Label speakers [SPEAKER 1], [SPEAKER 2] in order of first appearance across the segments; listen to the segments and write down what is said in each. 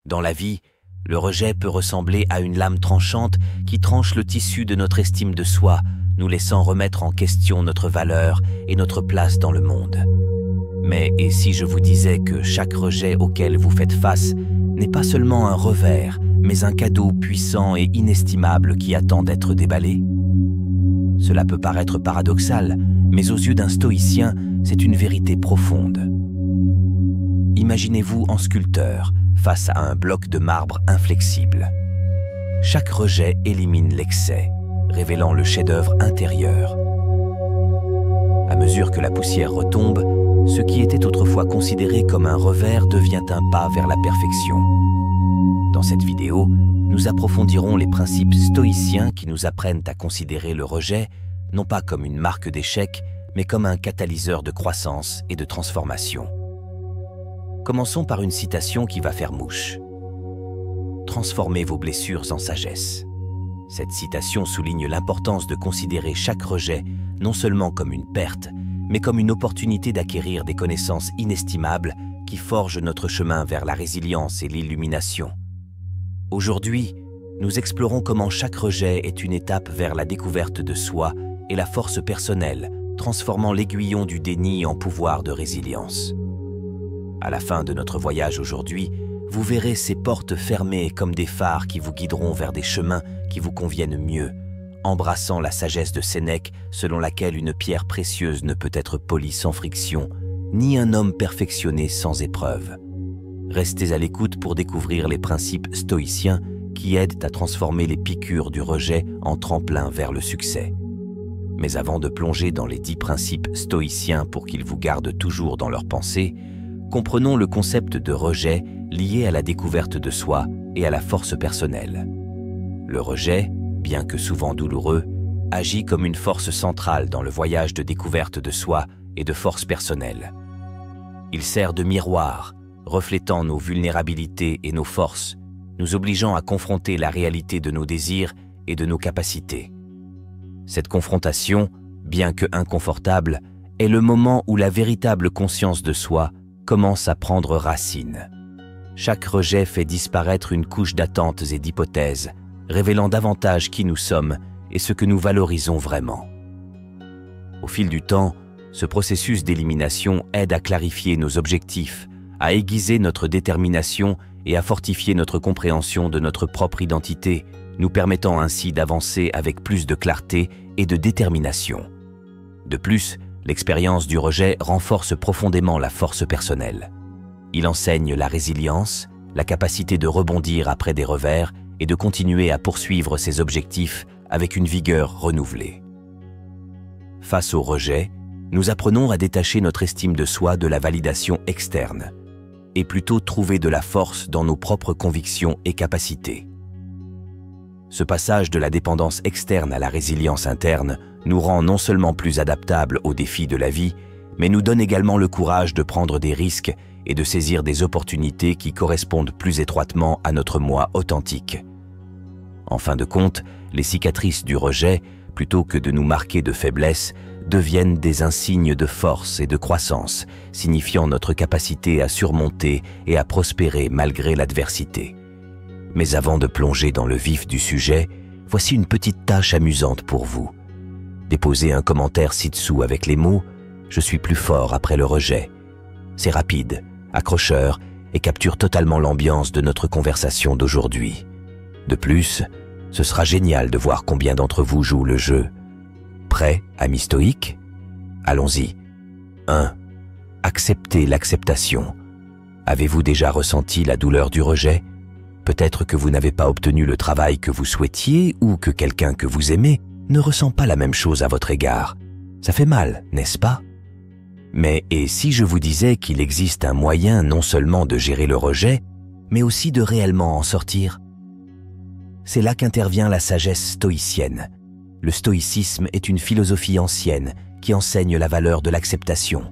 [SPEAKER 1] Dans la vie, le rejet peut ressembler à une lame tranchante qui tranche le tissu de notre estime de soi, nous laissant remettre en question notre valeur et notre place dans le monde. Mais et si je vous disais que chaque rejet auquel vous faites face n'est pas seulement un revers, mais un cadeau puissant et inestimable qui attend d'être déballé? Cela peut paraître paradoxal, mais aux yeux d'un stoïcien, c'est une vérité profonde. Imaginez-vous en sculpteur, face à un bloc de marbre inflexible. Chaque rejet élimine l'excès, révélant le chef-d'œuvre intérieur. À mesure que la poussière retombe, ce qui était autrefois considéré comme un revers devient un pas vers la perfection. Dans cette vidéo, nous approfondirons les principes stoïciens qui nous apprennent à considérer le rejet, non pas comme une marque d'échec, mais comme un catalyseur de croissance et de transformation. Commençons par une citation qui va faire mouche. Transformez vos blessures en sagesse. Cette citation souligne l'importance de considérer chaque rejet non seulement comme une perte, mais comme une opportunité d'acquérir des connaissances inestimables qui forgent notre chemin vers la résilience et l'illumination. Aujourd'hui, nous explorons comment chaque rejet est une étape vers la découverte de soi et la force personnelle, transformant l'aiguillon du déni en pouvoir de résilience. À la fin de notre voyage aujourd'hui, vous verrez ces portes fermées comme des phares qui vous guideront vers des chemins qui vous conviennent mieux, embrassant la sagesse de Sénèque selon laquelle une pierre précieuse ne peut être polie sans friction, ni un homme perfectionné sans épreuve. Restez à l'écoute pour découvrir les principes stoïciens qui aident à transformer les piqûres du rejet en tremplin vers le succès. Mais avant de plonger dans les 10 principes stoïciens pour qu'ils vous gardent toujours dans leurs pensées, comprenons le concept de rejet lié à la découverte de soi et à la force personnelle. Le rejet, bien que souvent douloureux, agit comme une force centrale dans le voyage de découverte de soi et de force personnelle. Il sert de miroir, reflétant nos vulnérabilités et nos forces, nous obligeant à confronter la réalité de nos désirs et de nos capacités. Cette confrontation, bien que inconfortable, est le moment où la véritable conscience de soi commence à prendre racine. Chaque rejet fait disparaître une couche d'attentes et d'hypothèses, révélant davantage qui nous sommes et ce que nous valorisons vraiment. Au fil du temps, ce processus d'élimination aide à clarifier nos objectifs, à aiguiser notre détermination et à fortifier notre compréhension de notre propre identité, nous permettant ainsi d'avancer avec plus de clarté et de détermination. De plus, l'expérience du rejet renforce profondément la force personnelle. Il enseigne la résilience, la capacité de rebondir après des revers et de continuer à poursuivre ses objectifs avec une vigueur renouvelée. Face au rejet, nous apprenons à détacher notre estime de soi de la validation externe et plutôt trouver de la force dans nos propres convictions et capacités. Ce passage de la dépendance externe à la résilience interne nous rend non seulement plus adaptables aux défis de la vie, mais nous donne également le courage de prendre des risques et de saisir des opportunités qui correspondent plus étroitement à notre moi authentique. En fin de compte, les cicatrices du rejet, plutôt que de nous marquer de faiblesse, deviennent des insignes de force et de croissance, signifiant notre capacité à surmonter et à prospérer malgré l'adversité. Mais avant de plonger dans le vif du sujet, voici une petite tâche amusante pour vous. Déposez un commentaire ci-dessous avec les mots « Je suis plus fort après le rejet ». C'est rapide, accrocheur et capture totalement l'ambiance de notre conversation d'aujourd'hui. De plus, ce sera génial de voir combien d'entre vous jouent le jeu. Prêt, amis stoïques? Allons-y. 1. Acceptez l'acceptation. Avez-vous déjà ressenti la douleur du rejet? Peut-être que vous n'avez pas obtenu le travail que vous souhaitiez ou que quelqu'un que vous aimez ne ressent pas la même chose à votre égard. Ça fait mal, n'est-ce pas? Mais et si je vous disais qu'il existe un moyen non seulement de gérer le rejet, mais aussi de réellement en sortir? C'est là qu'intervient la sagesse stoïcienne. Le stoïcisme est une philosophie ancienne qui enseigne la valeur de l'acceptation.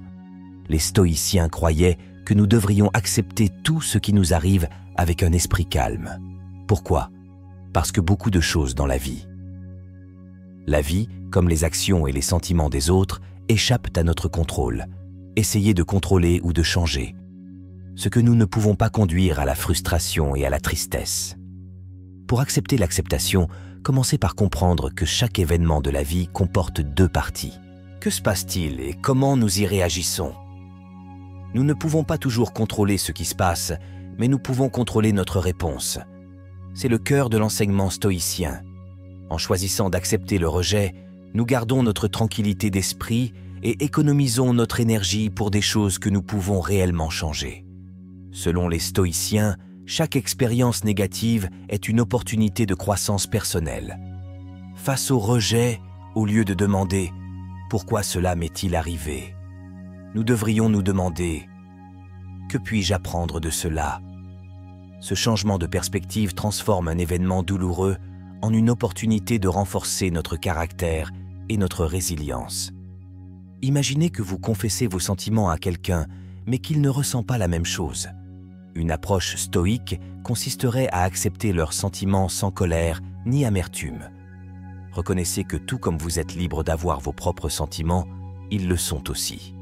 [SPEAKER 1] Les stoïciens croyaient que nous devrions accepter tout ce qui nous arrive avec un esprit calme. Pourquoi? Parce que beaucoup de choses dans la vie, comme les actions et les sentiments des autres, échappent à notre contrôle. Essayez de contrôler ou de changer. ce que nous ne pouvons pas conduire à la frustration et à la tristesse. Pour accepter l'acceptation, commencez par comprendre que chaque événement de la vie comporte deux parties. Que se passe-t-il et comment nous y réagissons? Nous ne pouvons pas toujours contrôler ce qui se passe, mais nous pouvons contrôler notre réponse. C'est le cœur de l'enseignement stoïcien. En choisissant d'accepter le rejet, nous gardons notre tranquillité d'esprit et économisons notre énergie pour des choses que nous pouvons réellement changer. Selon les stoïciens, chaque expérience négative est une opportunité de croissance personnelle. Face au rejet, au lieu de demander « Pourquoi cela m'est-il arrivé ?», nous devrions nous demander « Que puis-je apprendre de cela ?» Ce changement de perspective transforme un événement douloureux en une opportunité de renforcer notre caractère et notre résilience. Imaginez que vous confessez vos sentiments à quelqu'un, mais qu'il ne ressent pas la même chose. Une approche stoïque consisterait à accepter leurs sentiments sans colère ni amertume. Reconnaissez que tout comme vous êtes libre d'avoir vos propres sentiments, ils le sont aussi.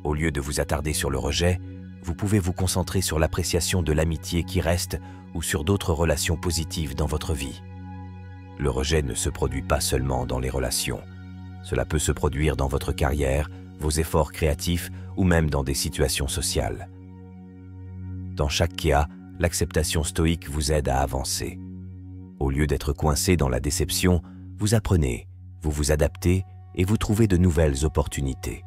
[SPEAKER 1] Au lieu de vous attarder sur le rejet, vous pouvez vous concentrer sur l'appréciation de l'amitié qui reste ou sur d'autres relations positives dans votre vie. Le rejet ne se produit pas seulement dans les relations. Cela peut se produire dans votre carrière, vos efforts créatifs ou même dans des situations sociales. Dans chaque cas, l'acceptation stoïque vous aide à avancer. Au lieu d'être coincé dans la déception, vous apprenez, vous vous adaptez et vous trouvez de nouvelles opportunités.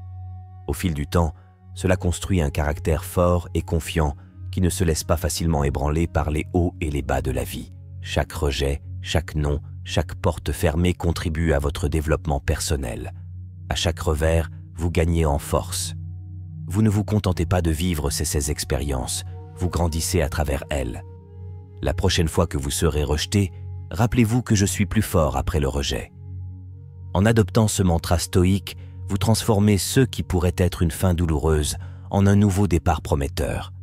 [SPEAKER 1] Au fil du temps, cela construit un caractère fort et confiant qui ne se laisse pas facilement ébranler par les hauts et les bas de la vie. Chaque rejet, chaque non, chaque porte fermée contribue à votre développement personnel. À chaque revers, vous gagnez en force. Vous ne vous contentez pas de vivre ces expériences, vous grandissez à travers elles. La prochaine fois que vous serez rejeté, rappelez-vous que je suis plus fort après le rejet. En adoptant ce mantra stoïque, vous transformez ce qui pourrait être une fin douloureuse en un nouveau départ prometteur.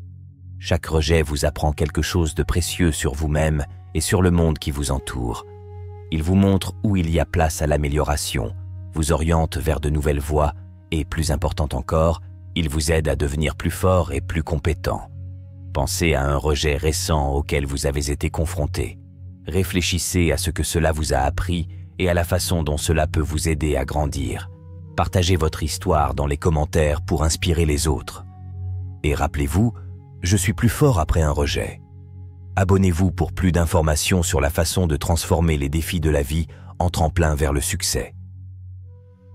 [SPEAKER 1] Chaque rejet vous apprend quelque chose de précieux sur vous-même et sur le monde qui vous entoure. Il vous montre où il y a place à l'amélioration, vous oriente vers de nouvelles voies et, plus important encore, il vous aide à devenir plus fort et plus compétent. Pensez à un rejet récent auquel vous avez été confronté. Réfléchissez à ce que cela vous a appris et à la façon dont cela peut vous aider à grandir. Partagez votre histoire dans les commentaires pour inspirer les autres. Et rappelez-vous, je suis plus fort après un rejet. Abonnez-vous pour plus d'informations sur la façon de transformer les défis de la vie en tremplin vers le succès.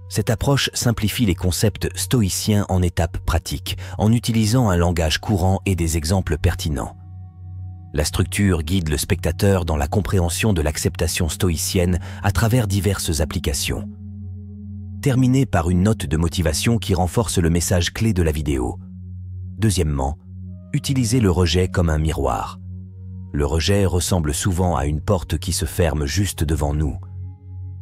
[SPEAKER 1] Cette approche simplifie les concepts stoïciens en étapes pratiques, en utilisant un langage courant et des exemples pertinents. La structure guide le spectateur dans la compréhension de l'acceptation stoïcienne à travers diverses applications. Terminez par une note de motivation qui renforce le message clé de la vidéo. Deuxièmement, utilisez le rejet comme un miroir. Le rejet ressemble souvent à une porte qui se ferme juste devant nous.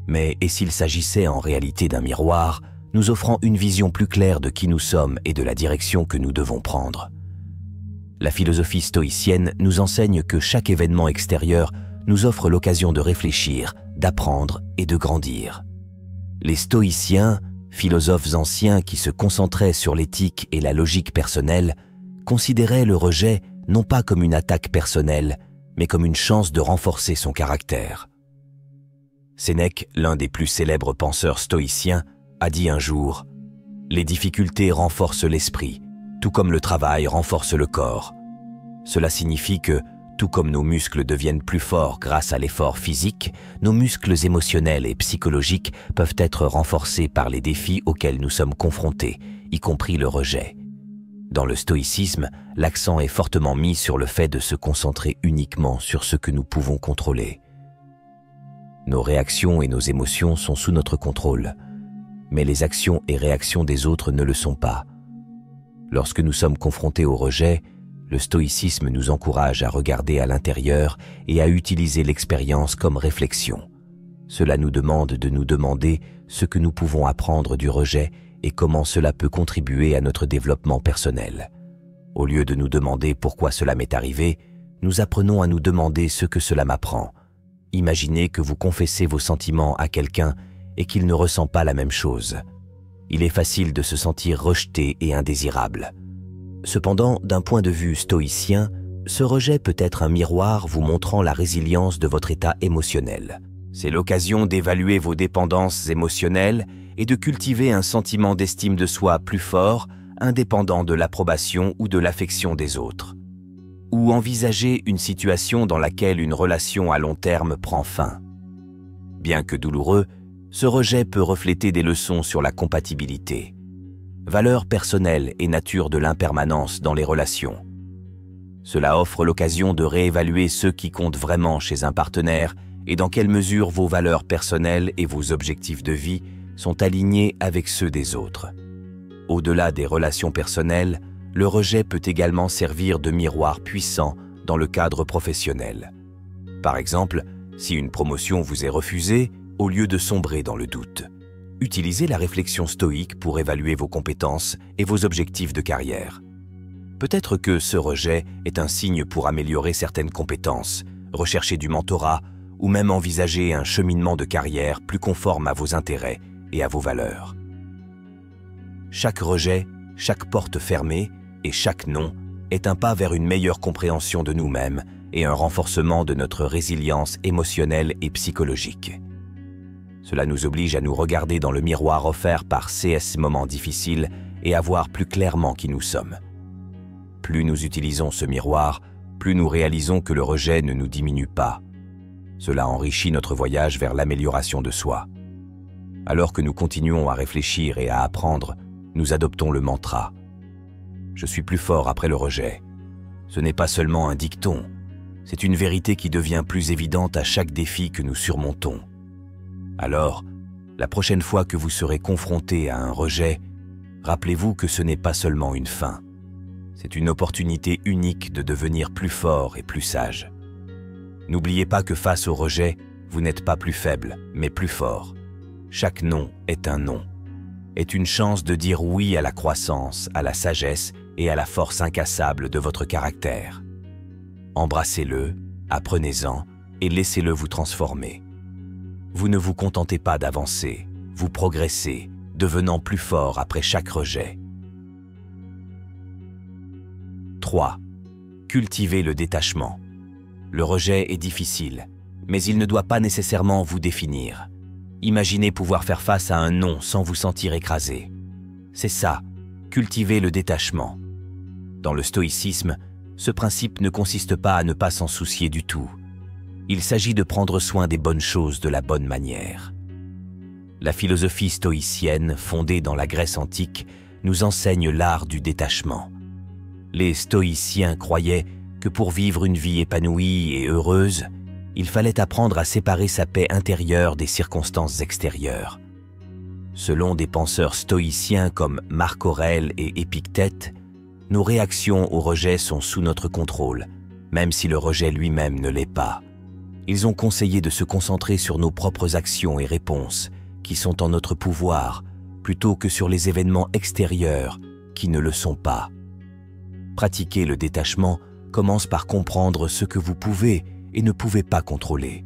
[SPEAKER 1] Mais et s'il s'agissait en réalité d'un miroir, nous offrant une vision plus claire de qui nous sommes et de la direction que nous devons prendre? La philosophie stoïcienne nous enseigne que chaque événement extérieur nous offre l'occasion de réfléchir, d'apprendre et de grandir. Les stoïciens, philosophes anciens qui se concentraient sur l'éthique et la logique personnelle, considéraient le rejet non pas comme une attaque personnelle, mais comme une chance de renforcer son caractère. Sénèque, l'un des plus célèbres penseurs stoïciens, a dit un jour « Les difficultés renforcent l'esprit, tout comme le travail renforce le corps. Cela signifie que, tout comme nos muscles deviennent plus forts grâce à l'effort physique, nos muscles émotionnels et psychologiques peuvent être renforcés par les défis auxquels nous sommes confrontés, y compris le rejet. » Dans le stoïcisme, l'accent est fortement mis sur le fait de se concentrer uniquement sur ce que nous pouvons contrôler. Nos réactions et nos émotions sont sous notre contrôle, mais les actions et réactions des autres ne le sont pas. Lorsque nous sommes confrontés au rejet, le stoïcisme nous encourage à regarder à l'intérieur et à utiliser l'expérience comme réflexion. Cela nous demande de nous demander ce que nous pouvons apprendre du rejet et comment cela peut contribuer à notre développement personnel. Au lieu de nous demander pourquoi cela m'est arrivé, nous apprenons à nous demander ce que cela m'apprend. Imaginez que vous confessez vos sentiments à quelqu'un et qu'il ne ressent pas la même chose. Il est facile de se sentir rejeté et indésirable. Cependant, d'un point de vue stoïcien, ce rejet peut être un miroir vous montrant la résilience de votre état émotionnel. C'est l'occasion d'évaluer vos dépendances émotionnelles et de cultiver un sentiment d'estime de soi plus fort, indépendant de l'approbation ou de l'affection des autres. Ou envisager une situation dans laquelle une relation à long terme prend fin. Bien que douloureux, ce rejet peut refléter des leçons sur la compatibilité, valeurs personnelles et nature de l'impermanence dans les relations. Cela offre l'occasion de réévaluer ce qui compte vraiment chez un partenaire et dans quelle mesure vos valeurs personnelles et vos objectifs de vie sont alignés avec ceux des autres. Au-delà des relations personnelles, le rejet peut également servir de miroir puissant dans le cadre professionnel. Par exemple, si une promotion vous est refusée, au lieu de sombrer dans le doute, utilisez la réflexion stoïque pour évaluer vos compétences et vos objectifs de carrière. Peut-être que ce rejet est un signe pour améliorer certaines compétences, rechercher du mentorat ou même envisager un cheminement de carrière plus conforme à vos intérêts et à vos valeurs. Chaque rejet, chaque porte fermée et chaque non est un pas vers une meilleure compréhension de nous-mêmes et un renforcement de notre résilience émotionnelle et psychologique. Cela nous oblige à nous regarder dans le miroir offert par ces moments difficiles et à voir plus clairement qui nous sommes. Plus nous utilisons ce miroir, plus nous réalisons que le rejet ne nous diminue pas. Cela enrichit notre voyage vers l'amélioration de soi. Alors que nous continuons à réfléchir et à apprendre, nous adoptons le mantra « Je suis plus fort après le rejet ». Ce n'est pas seulement un dicton, c'est une vérité qui devient plus évidente à chaque défi que nous surmontons. Alors, la prochaine fois que vous serez confronté à un rejet, rappelez-vous que ce n'est pas seulement une fin. C'est une opportunité unique de devenir plus fort et plus sage. N'oubliez pas que face au rejet, vous n'êtes pas plus faible, mais plus fort. Chaque non est un non, est une chance de dire oui à la croissance, à la sagesse et à la force incassable de votre caractère. Embrassez-le, apprenez-en et laissez-le vous transformer. Vous ne vous contentez pas d'avancer, vous progressez, devenant plus fort après chaque rejet. 3. Cultivez le détachement. Le rejet est difficile, mais il ne doit pas nécessairement vous définir. Imaginez pouvoir faire face à un non sans vous sentir écrasé. C'est ça, cultiver le détachement. Dans le stoïcisme, ce principe ne consiste pas à ne pas s'en soucier du tout. Il s'agit de prendre soin des bonnes choses de la bonne manière. La philosophie stoïcienne, fondée dans la Grèce antique, nous enseigne l'art du détachement. Les stoïciens croyaient que pour vivre une vie épanouie et heureuse, il fallait apprendre à séparer sa paix intérieure des circonstances extérieures. Selon des penseurs stoïciens comme Marc Aurèle et Épictète, nos réactions au rejet sont sous notre contrôle, même si le rejet lui-même ne l'est pas. Ils ont conseillé de se concentrer sur nos propres actions et réponses, qui sont en notre pouvoir, plutôt que sur les événements extérieurs, qui ne le sont pas. Pratiquer le détachement commence par comprendre ce que vous pouvez et ne pouvez pas contrôler.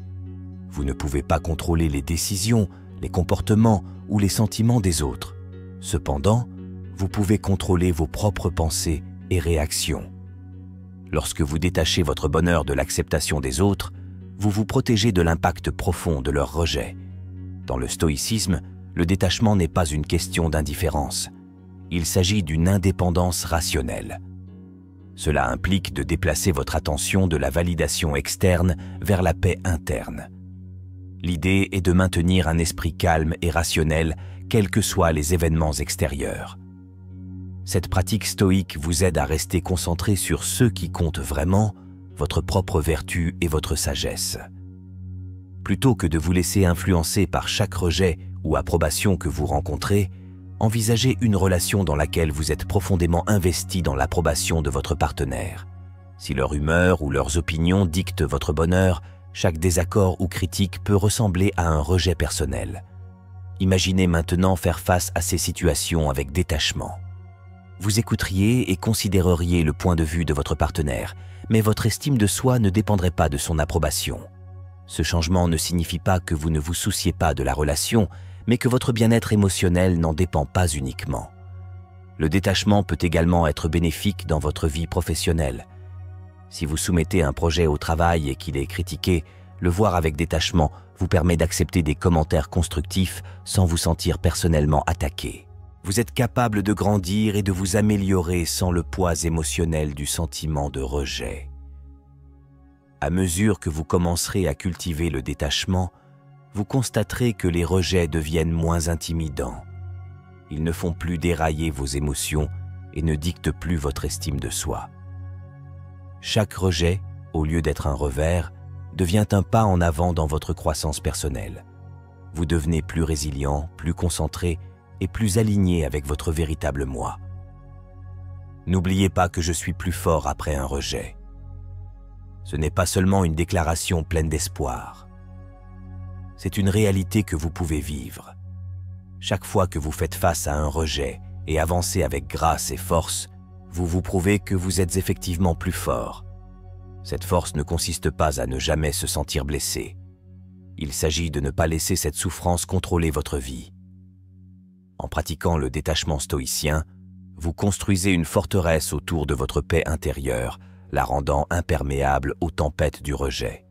[SPEAKER 1] Vous ne pouvez pas contrôler les décisions, les comportements ou les sentiments des autres. Cependant, vous pouvez contrôler vos propres pensées et réactions. Lorsque vous détachez votre bonheur de l'acceptation des autres, vous vous protégez de l'impact profond de leur rejet. Dans le stoïcisme, le détachement n'est pas une question d'indifférence. Il s'agit d'une indépendance rationnelle. Cela implique de déplacer votre attention de la validation externe vers la paix interne. L'idée est de maintenir un esprit calme et rationnel, quels que soient les événements extérieurs. Cette pratique stoïque vous aide à rester concentré sur ce qui compte vraiment, votre propre vertu et votre sagesse. Plutôt que de vous laisser influencer par chaque rejet ou approbation que vous rencontrez, envisagez une relation dans laquelle vous êtes profondément investi dans l'approbation de votre partenaire. Si leur humeur ou leurs opinions dictent votre bonheur, chaque désaccord ou critique peut ressembler à un rejet personnel. Imaginez maintenant faire face à ces situations avec détachement. Vous écouteriez et considéreriez le point de vue de votre partenaire, mais votre estime de soi ne dépendrait pas de son approbation. Ce changement ne signifie pas que vous ne vous souciez pas de la relation, mais que votre bien-être émotionnel n'en dépend pas uniquement. Le détachement peut également être bénéfique dans votre vie professionnelle. Si vous soumettez un projet au travail et qu'il est critiqué, le voir avec détachement vous permet d'accepter des commentaires constructifs sans vous sentir personnellement attaqué. Vous êtes capable de grandir et de vous améliorer sans le poids émotionnel du sentiment de rejet. À mesure que vous commencerez à cultiver le détachement, vous constaterez que les rejets deviennent moins intimidants. Ils ne font plus dérailler vos émotions et ne dictent plus votre estime de soi. Chaque rejet, au lieu d'être un revers, devient un pas en avant dans votre croissance personnelle. Vous devenez plus résilient, plus concentré et plus aligné avec votre véritable moi. N'oubliez pas que je suis plus fort après un rejet. Ce n'est pas seulement une déclaration pleine d'espoir. C'est une réalité que vous pouvez vivre. Chaque fois que vous faites face à un rejet et avancez avec grâce et force, vous vous prouvez que vous êtes effectivement plus fort. Cette force ne consiste pas à ne jamais se sentir blessé. Il s'agit de ne pas laisser cette souffrance contrôler votre vie. En pratiquant le détachement stoïcien, vous construisez une forteresse autour de votre paix intérieure, la rendant imperméable aux tempêtes du rejet.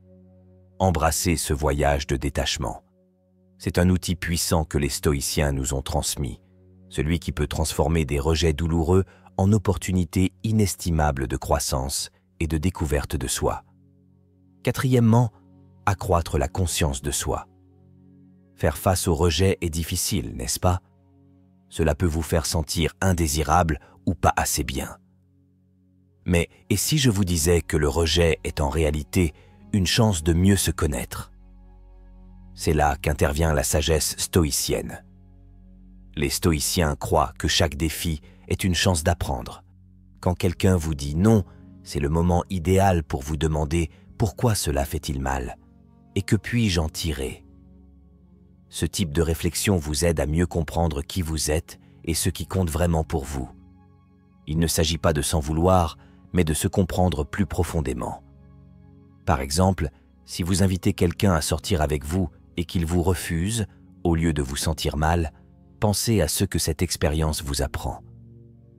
[SPEAKER 1] Embrassez ce voyage de détachement. C'est un outil puissant que les stoïciens nous ont transmis, celui qui peut transformer des rejets douloureux en opportunités inestimables de croissance et de découverte de soi. Quatrièmement, accroître la conscience de soi. Faire face au rejet est difficile, n'est-ce pas? Cela peut vous faire sentir indésirable ou pas assez bien. Mais et si je vous disais que le rejet est en réalité une chance de mieux se connaître? C'est là qu'intervient la sagesse stoïcienne. Les stoïciens croient que chaque défi est une chance d'apprendre. Quand quelqu'un vous dit non, c'est le moment idéal pour vous demander pourquoi cela fait-il mal et que puis-je en tirer. Ce type de réflexion vous aide à mieux comprendre qui vous êtes et ce qui compte vraiment pour vous. Il ne s'agit pas de s'en vouloir, mais de se comprendre plus profondément. Par exemple, si vous invitez quelqu'un à sortir avec vous et qu'il vous refuse, au lieu de vous sentir mal, pensez à ce que cette expérience vous apprend.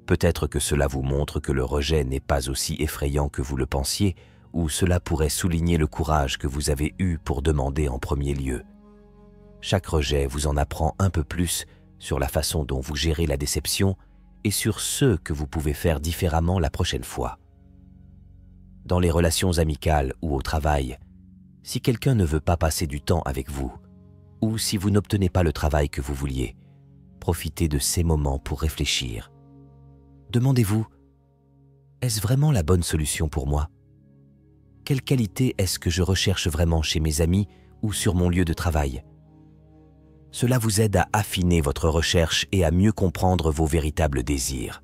[SPEAKER 1] Peut-être que cela vous montre que le rejet n'est pas aussi effrayant que vous le pensiez, ou cela pourrait souligner le courage que vous avez eu pour demander en premier lieu. Chaque rejet vous en apprend un peu plus sur la façon dont vous gérez la déception et sur ce que vous pouvez faire différemment la prochaine fois. Dans les relations amicales ou au travail, si quelqu'un ne veut pas passer du temps avec vous, ou si vous n'obtenez pas le travail que vous vouliez, profitez de ces moments pour réfléchir. Demandez-vous, est-ce vraiment la bonne solution pour moi? Quelle qualité est-ce que je recherche vraiment chez mes amis ou sur mon lieu de travail? Cela vous aide à affiner votre recherche et à mieux comprendre vos véritables désirs.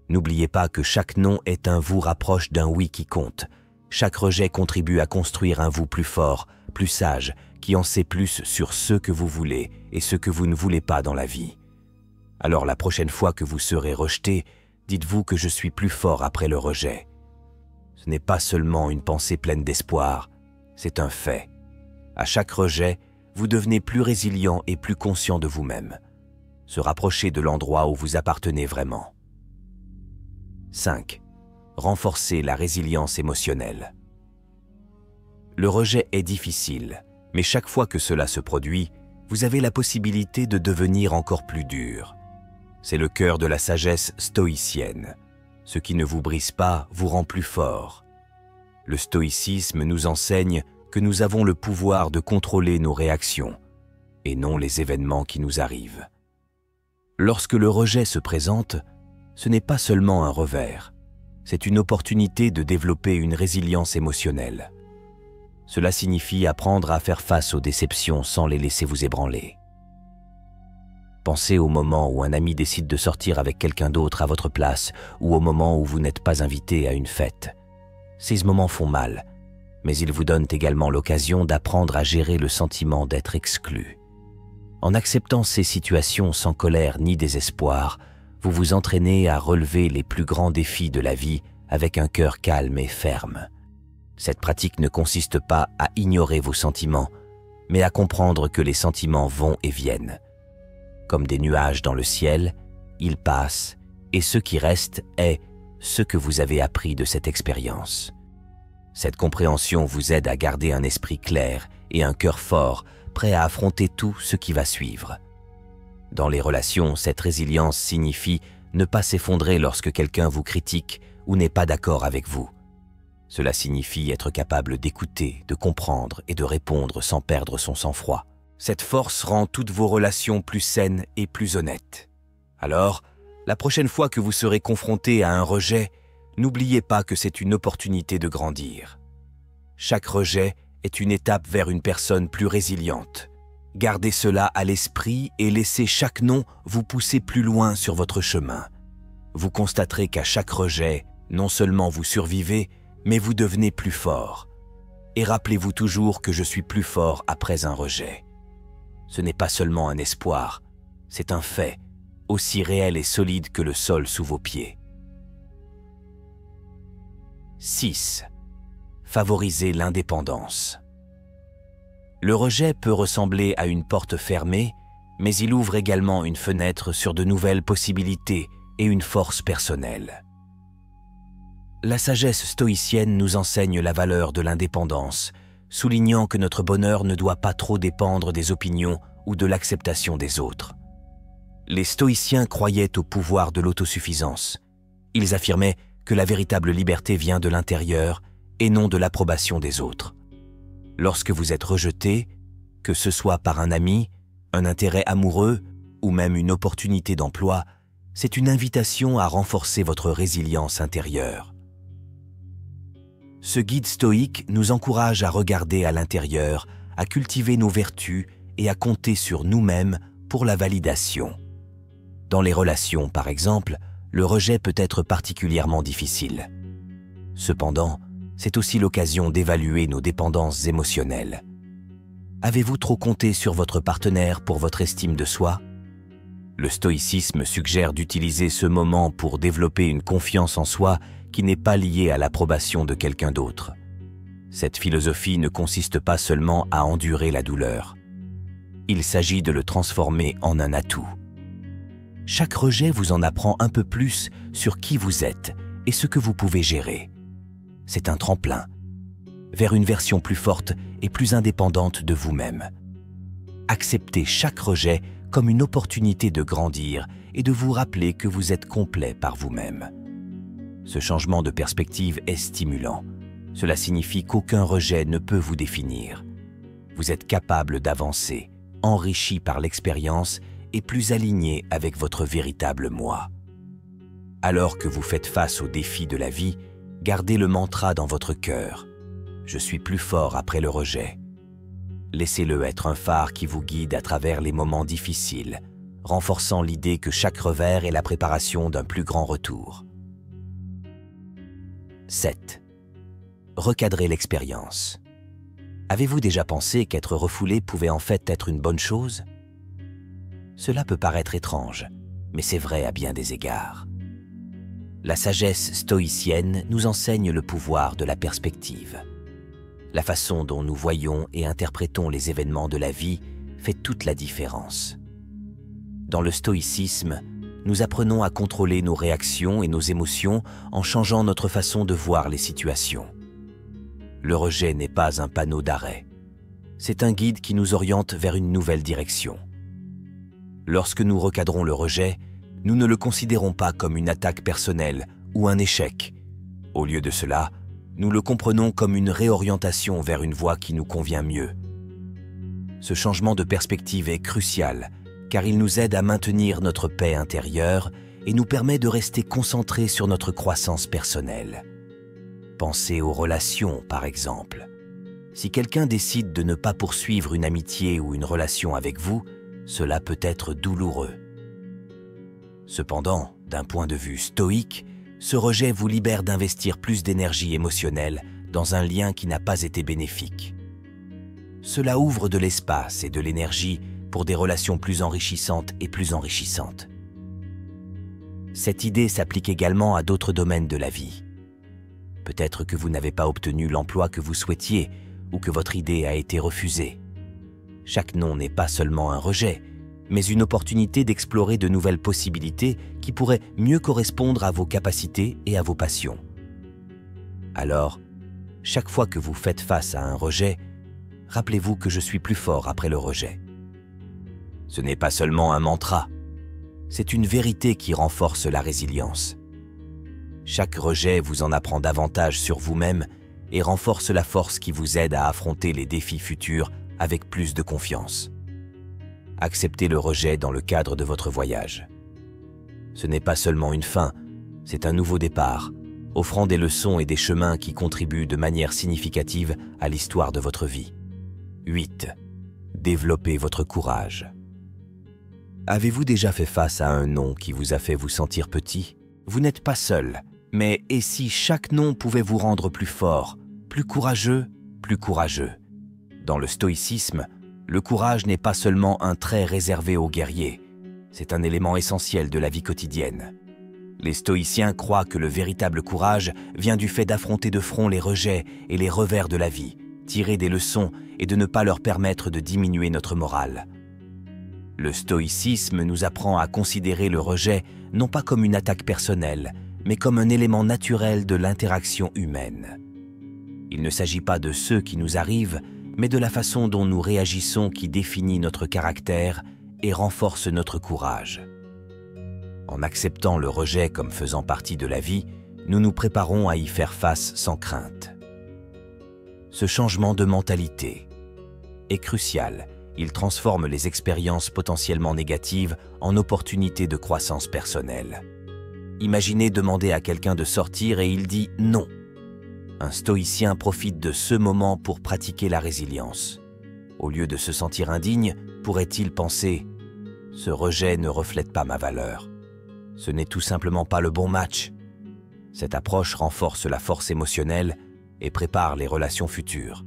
[SPEAKER 1] N'oubliez pas que chaque non est un vous rapproche d'un oui qui compte. Chaque rejet contribue à construire un vous plus fort, plus sage, qui en sait plus sur ce que vous voulez et ce que vous ne voulez pas dans la vie. Alors la prochaine fois que vous serez rejeté, dites-vous que je suis plus fort après le rejet. Ce n'est pas seulement une pensée pleine d'espoir, c'est un fait. À chaque rejet, vous devenez plus résilient et plus conscient de vous-même. Se rapprocher de l'endroit où vous appartenez vraiment. 5. Renforcer la résilience émotionnelle. Le rejet est difficile, mais chaque fois que cela se produit, vous avez la possibilité de devenir encore plus dur. C'est le cœur de la sagesse stoïcienne. Ce qui ne vous brise pas vous rend plus fort. Le stoïcisme nous enseigne que nous avons le pouvoir de contrôler nos réactions, et non les événements qui nous arrivent. Lorsque le rejet se présente, ce n'est pas seulement un revers, c'est une opportunité de développer une résilience émotionnelle. Cela signifie apprendre à faire face aux déceptions sans les laisser vous ébranler. Pensez au moment où un ami décide de sortir avec quelqu'un d'autre à votre place ou au moment où vous n'êtes pas invité à une fête. Ces moments font mal, mais ils vous donnent également l'occasion d'apprendre à gérer le sentiment d'être exclu. En acceptant ces situations sans colère ni désespoir, vous vous entraînez à relever les plus grands défis de la vie avec un cœur calme et ferme. Cette pratique ne consiste pas à ignorer vos sentiments, mais à comprendre que les sentiments vont et viennent. Comme des nuages dans le ciel, ils passent et ce qui reste est ce que vous avez appris de cette expérience. Cette compréhension vous aide à garder un esprit clair et un cœur fort, prêt à affronter tout ce qui va suivre. Dans les relations, cette résilience signifie ne pas s'effondrer lorsque quelqu'un vous critique ou n'est pas d'accord avec vous. Cela signifie être capable d'écouter, de comprendre et de répondre sans perdre son sang-froid. Cette force rend toutes vos relations plus saines et plus honnêtes. Alors, la prochaine fois que vous serez confronté à un rejet, n'oubliez pas que c'est une opportunité de grandir. Chaque rejet est une étape vers une personne plus résiliente. Gardez cela à l'esprit et laissez chaque non vous pousser plus loin sur votre chemin. Vous constaterez qu'à chaque rejet, non seulement vous survivez, mais vous devenez plus fort. Et rappelez-vous toujours que je suis plus fort après un rejet. Ce n'est pas seulement un espoir, c'est un fait, aussi réel et solide que le sol sous vos pieds. 6. Favorisez l'indépendance. Le rejet peut ressembler à une porte fermée, mais il ouvre également une fenêtre sur de nouvelles possibilités et une force personnelle. La sagesse stoïcienne nous enseigne la valeur de l'indépendance, soulignant que notre bonheur ne doit pas trop dépendre des opinions ou de l'acceptation des autres. Les stoïciens croyaient au pouvoir de l'autosuffisance. Ils affirmaient que la véritable liberté vient de l'intérieur et non de l'approbation des autres. Lorsque vous êtes rejeté, que ce soit par un ami, un intérêt amoureux ou même une opportunité d'emploi, c'est une invitation à renforcer votre résilience intérieure. Ce guide stoïque nous encourage à regarder à l'intérieur, à cultiver nos vertus et à compter sur nous-mêmes pour la validation. Dans les relations, par exemple, le rejet peut être particulièrement difficile. Cependant, c'est aussi l'occasion d'évaluer nos dépendances émotionnelles. Avez-vous trop compté sur votre partenaire pour votre estime de soi? Le stoïcisme suggère d'utiliser ce moment pour développer une confiance en soi qui n'est pas liée à l'approbation de quelqu'un d'autre. Cette philosophie ne consiste pas seulement à endurer la douleur. Il s'agit de le transformer en un atout. Chaque rejet vous en apprend un peu plus sur qui vous êtes et ce que vous pouvez gérer. C'est un tremplin vers une version plus forte et plus indépendante de vous-même. Acceptez chaque rejet comme une opportunité de grandir et de vous rappeler que vous êtes complet par vous-même. Ce changement de perspective est stimulant. Cela signifie qu'aucun rejet ne peut vous définir. Vous êtes capable d'avancer, enrichi par l'expérience et plus aligné avec votre véritable moi. Alors que vous faites face aux défis de la vie, gardez le mantra dans votre cœur. Je suis plus fort après le rejet. Laissez-le être un phare qui vous guide à travers les moments difficiles, renforçant l'idée que chaque revers est la préparation d'un plus grand retour. 7. Recadrer l'expérience. Avez-vous déjà pensé qu'être refoulé pouvait en fait être une bonne chose? Cela peut paraître étrange, mais c'est vrai à bien des égards. La sagesse stoïcienne nous enseigne le pouvoir de la perspective. La façon dont nous voyons et interprétons les événements de la vie fait toute la différence. Dans le stoïcisme, nous apprenons à contrôler nos réactions et nos émotions en changeant notre façon de voir les situations. Le rejet n'est pas un panneau d'arrêt. C'est un guide qui nous oriente vers une nouvelle direction. Lorsque nous recadrons le rejet, nous ne le considérons pas comme une attaque personnelle ou un échec. Au lieu de cela, nous le comprenons comme une réorientation vers une voie qui nous convient mieux. Ce changement de perspective est crucial, car il nous aide à maintenir notre paix intérieure et nous permet de rester concentrés sur notre croissance personnelle. Pensez aux relations, par exemple. Si quelqu'un décide de ne pas poursuivre une amitié ou une relation avec vous, cela peut être douloureux. Cependant, d'un point de vue stoïque, ce rejet vous libère d'investir plus d'énergie émotionnelle dans un lien qui n'a pas été bénéfique. Cela ouvre de l'espace et de l'énergie pour des relations plus enrichissantes et plus enrichissantes. Cette idée s'applique également à d'autres domaines de la vie. Peut-être que vous n'avez pas obtenu l'emploi que vous souhaitiez ou que votre idée a été refusée. Chaque non n'est pas seulement un rejet, mais une opportunité d'explorer de nouvelles possibilités qui pourraient mieux correspondre à vos capacités et à vos passions. Alors, chaque fois que vous faites face à un rejet, rappelez-vous que je suis plus fort après le rejet. Ce n'est pas seulement un mantra, c'est une vérité qui renforce la résilience. Chaque rejet vous en apprend davantage sur vous-même et renforce la force qui vous aide à affronter les défis futurs avec plus de confiance. Acceptez le rejet dans le cadre de votre voyage. Ce n'est pas seulement une fin, c'est un nouveau départ, offrant des leçons et des chemins qui contribuent de manière significative à l'histoire de votre vie. 8. Développez votre courage. Avez-vous déjà fait face à un non qui vous a fait vous sentir petit? Vous n'êtes pas seul, mais et si chaque non pouvait vous rendre plus fort, plus courageux, plus courageux? Dans le stoïcisme, le courage n'est pas seulement un trait réservé aux guerriers, c'est un élément essentiel de la vie quotidienne. Les stoïciens croient que le véritable courage vient du fait d'affronter de front les rejets et les revers de la vie, tirer des leçons et de ne pas leur permettre de diminuer notre morale. Le stoïcisme nous apprend à considérer le rejet non pas comme une attaque personnelle, mais comme un élément naturel de l'interaction humaine. Il ne s'agit pas de ce qui nous arrive, mais de la façon dont nous réagissons qui définit notre caractère et renforce notre courage. En acceptant le rejet comme faisant partie de la vie, nous nous préparons à y faire face sans crainte. Ce changement de mentalité est crucial. Il transforme les expériences potentiellement négatives en opportunités de croissance personnelle. Imaginez demander à quelqu'un de sortir et il dit non. Un stoïcien profite de ce moment pour pratiquer la résilience. Au lieu de se sentir indigne, pourrait-il penser « Ce rejet ne reflète pas ma valeur. Ce n'est tout simplement pas le bon match. » Cette approche renforce la force émotionnelle et prépare les relations futures.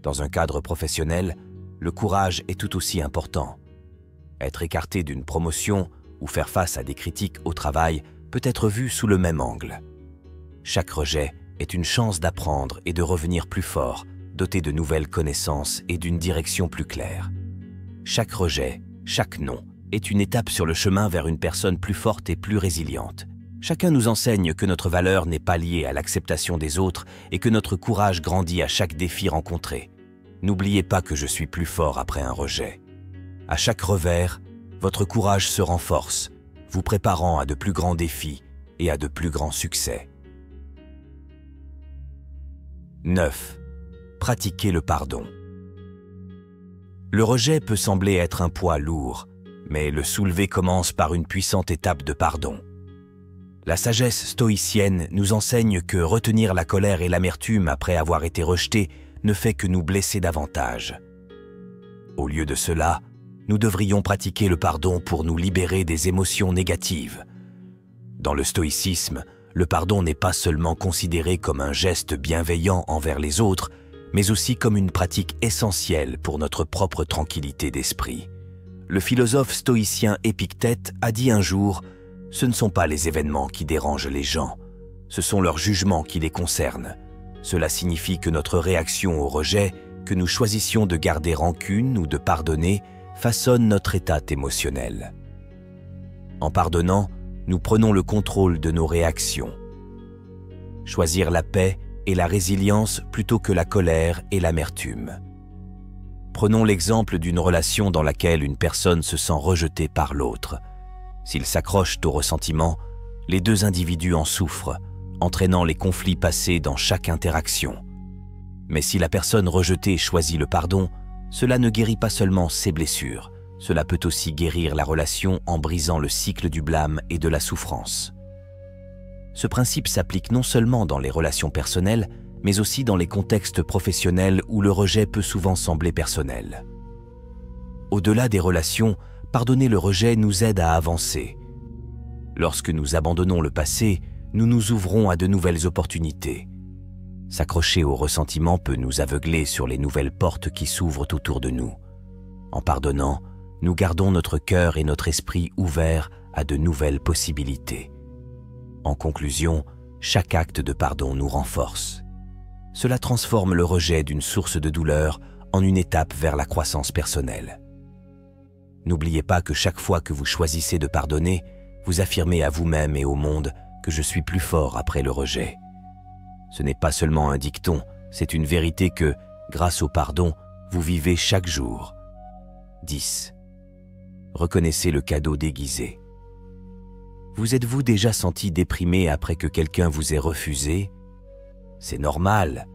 [SPEAKER 1] Dans un cadre professionnel, le courage est tout aussi important. Être écarté d'une promotion ou faire face à des critiques au travail peut être vu sous le même angle. Chaque rejet est une chance d'apprendre et de revenir plus fort, doté de nouvelles connaissances et d'une direction plus claire. Chaque rejet, chaque non, est une étape sur le chemin vers une personne plus forte et plus résiliente. Chacun nous enseigne que notre valeur n'est pas liée à l'acceptation des autres et que notre courage grandit à chaque défi rencontré. N'oubliez pas que je suis plus fort après un rejet. À chaque revers, votre courage se renforce, vous préparant à de plus grands défis et à de plus grands succès. 9. Pratiquez le pardon. Le rejet peut sembler être un poids lourd, mais le soulever commence par une puissante étape de pardon. La sagesse stoïcienne nous enseigne que retenir la colère et l'amertume après avoir été rejeté ne fait que nous blesser davantage. Au lieu de cela, nous devrions pratiquer le pardon pour nous libérer des émotions négatives. Dans le stoïcisme, le pardon n'est pas seulement considéré comme un geste bienveillant envers les autres, mais aussi comme une pratique essentielle pour notre propre tranquillité d'esprit. Le philosophe stoïcien Épictète a dit un jour « Ce ne sont pas les événements qui dérangent les gens, ce sont leurs jugements qui les concernent. Cela signifie que notre réaction au rejet, que nous choisissions de garder rancune ou de pardonner, façonne notre état émotionnel. En pardonnant, nous prenons le contrôle de nos réactions. Choisir la paix et la résilience plutôt que la colère et l'amertume. Prenons l'exemple d'une relation dans laquelle une personne se sent rejetée par l'autre. S'ils s'accrochent au ressentiment, les deux individus en souffrent, entraînant les conflits passés dans chaque interaction. Mais si la personne rejetée choisit le pardon, cela ne guérit pas seulement ses blessures, cela peut aussi guérir la relation en brisant le cycle du blâme et de la souffrance. Ce principe s'applique non seulement dans les relations personnelles, mais aussi dans les contextes professionnels où le rejet peut souvent sembler personnel. Au-delà des relations, pardonner le rejet nous aide à avancer. Lorsque nous abandonnons le passé, nous nous ouvrons à de nouvelles opportunités. S'accrocher au ressentiment peut nous aveugler sur les nouvelles portes qui s'ouvrent autour de nous. En pardonnant, nous gardons notre cœur et notre esprit ouverts à de nouvelles possibilités. En conclusion, chaque acte de pardon nous renforce. Cela transforme le rejet d'une source de douleur en une étape vers la croissance personnelle. N'oubliez pas que chaque fois que vous choisissez de pardonner, vous affirmez à vous-même et au monde que je suis plus fort après le rejet. Ce n'est pas seulement un dicton, c'est une vérité que, grâce au pardon, vous vivez chaque jour. 10. Reconnaissez le cadeau déguisé. Vous êtes-vous déjà senti déprimé après que quelqu'un vous ait refusé? C'est normal.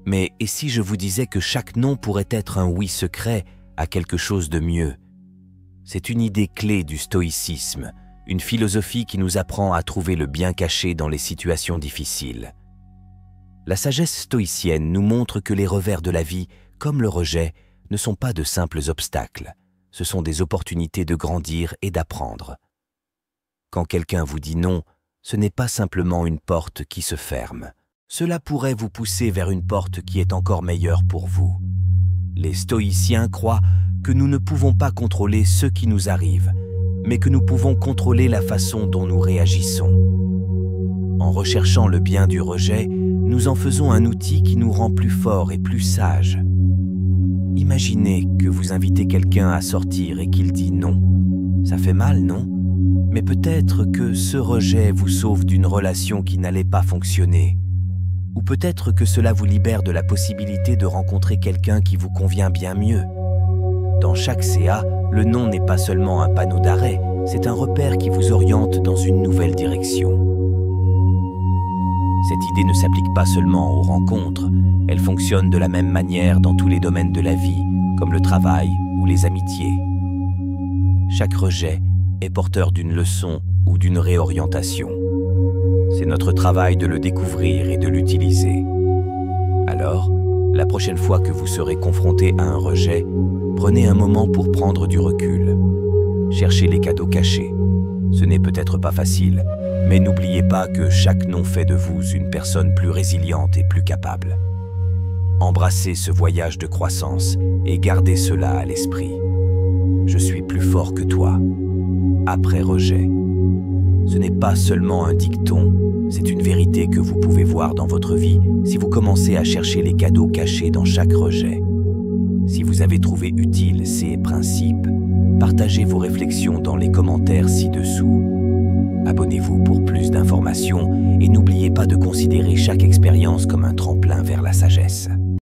[SPEAKER 1] Mais et si je vous disais que chaque non pourrait être un oui secret à quelque chose de mieux? C'est une idée clé du stoïcisme, une philosophie qui nous apprend à trouver le bien caché dans les situations difficiles. La sagesse stoïcienne nous montre que les revers de la vie, comme le rejet, ne sont pas de simples obstacles, ce sont des opportunités de grandir et d'apprendre. Quand quelqu'un vous dit non, ce n'est pas simplement une porte qui se ferme. Cela pourrait vous pousser vers une porte qui est encore meilleure pour vous. Les stoïciens croient que nous ne pouvons pas contrôler ce qui nous arrive, mais que nous pouvons contrôler la façon dont nous réagissons. En recherchant le bien du rejet, nous en faisons un outil qui nous rend plus forts et plus sages. Imaginez que vous invitez quelqu'un à sortir et qu'il dit non. Ça fait mal, non? Mais peut-être que ce rejet vous sauve d'une relation qui n'allait pas fonctionner. Ou peut-être que cela vous libère de la possibilité de rencontrer quelqu'un qui vous convient bien mieux. Dans chaque CA, le non n'est pas seulement un panneau d'arrêt, c'est un repère qui vous oriente dans une nouvelle direction. Cette idée ne s'applique pas seulement aux rencontres, elle fonctionne de la même manière dans tous les domaines de la vie, comme le travail ou les amitiés. Chaque rejet est porteur d'une leçon ou d'une réorientation. C'est notre travail de le découvrir et de l'utiliser. Alors, la prochaine fois que vous serez confronté à un rejet, prenez un moment pour prendre du recul. Cherchez les cadeaux cachés. Ce n'est peut-être pas facile, mais n'oubliez pas que chaque non fait de vous une personne plus résiliente et plus capable. Embrassez ce voyage de croissance et gardez cela à l'esprit. Je suis plus fort que toi. Après rejet. Ce n'est pas seulement un dicton, c'est une vérité que vous pouvez voir dans votre vie si vous commencez à chercher les cadeaux cachés dans chaque rejet. Si vous avez trouvé utiles ces principes, partagez vos réflexions dans les commentaires ci-dessous. Abonnez-vous pour plus d'informations et n'oubliez pas de considérer chaque expérience comme un tremplin vers la sagesse.